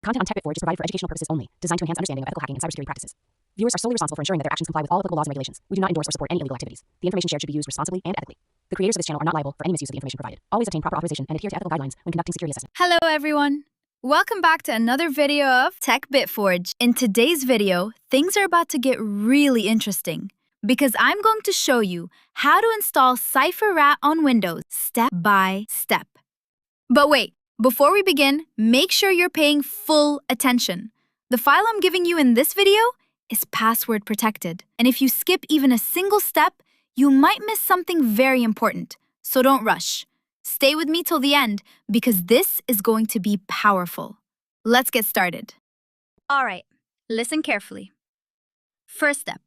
Content on Techbitforge is provided for educational purposes only, designed to enhance understanding of ethical hacking and cybersecurity practices. Viewers are solely responsible for ensuring that their actions comply with all applicable laws and regulations. We do not endorse or support any illegal activities. The information shared should be used responsibly and ethically. The creators of this channel are not liable for any misuse of the information provided. Always obtain proper authorization and adhere to ethical guidelines when conducting security assessment. Hello everyone! Welcome back to another video of Techbitforge. In today's video, things are about to get really interesting because I'm going to show you how to install Cypher RAT on Windows step by step. But wait, before we begin, make sure you're paying full attention. The file I'm giving you in this video is password protected, and if you skip even a single step, you might miss something very important, so don't rush. Stay with me till the end, because this is going to be powerful. Let's get started. All right, listen carefully. First step,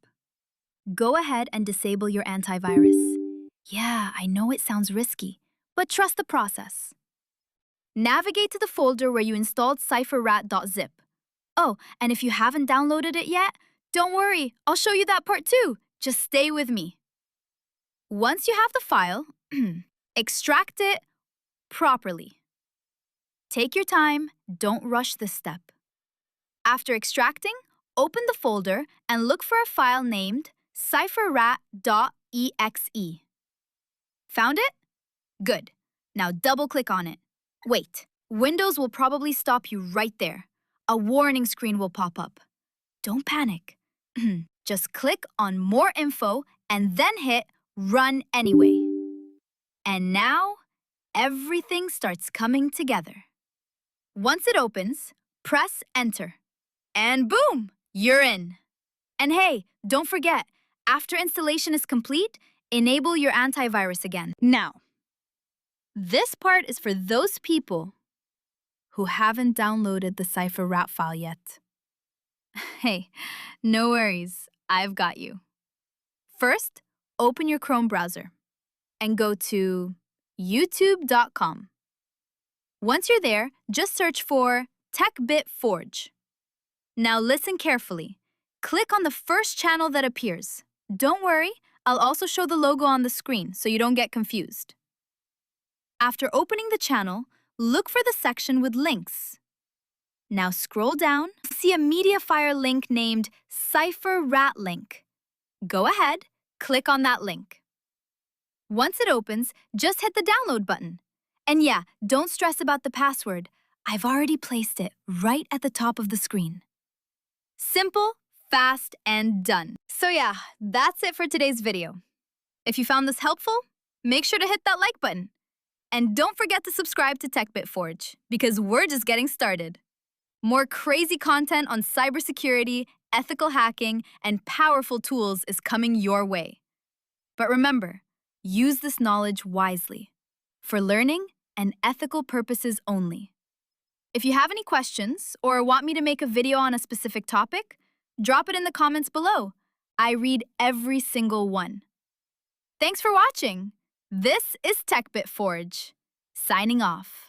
go ahead and disable your antivirus. Yeah, I know it sounds risky, but trust the process. Navigate to the folder where you installed cypherrat.zip. Oh, and if you haven't downloaded it yet, don't worry, I'll show you that part too. Just stay with me. Once you have the file, extract it properly. Take your time, don't rush this step. After extracting, open the folder and look for a file named cypherrat.exe. Found it? Good. Now double-click on it. Wait, Windows will probably stop you right there. A warning screen will pop up. Don't panic. Just click on More Info and then hit Run Anyway. And now, everything starts coming together. Once it opens, press Enter. And boom, you're in. And hey, don't forget, after installation is complete, enable your antivirus again. Now, this part is for those people who haven't downloaded the Cypher RAT file yet. Hey, no worries, I've got you. First, open your Chrome browser and go to youtube.com. Once you're there, just search for Techbitforge. Now listen carefully. Click on the first channel that appears. Don't worry, I'll also show the logo on the screen so you don't get confused. After opening the channel, look for the section with links. Now scroll down, see a MediaFire link named Cypher RAT link. Go ahead, click on that link. Once it opens, just hit the download button. And yeah, don't stress about the password. I've already placed it right at the top of the screen. Simple, fast, and done. So yeah, that's it for today's video. If you found this helpful, make sure to hit that like button. And don't forget to subscribe to Techbitforge, because we're just getting started. More crazy content on cybersecurity, ethical hacking, and powerful tools is coming your way. But remember, use this knowledge wisely, for learning and ethical purposes only. If you have any questions or want me to make a video on a specific topic, drop it in the comments below. I read every single one. Thanks for watching. This is Techbitforge, signing off.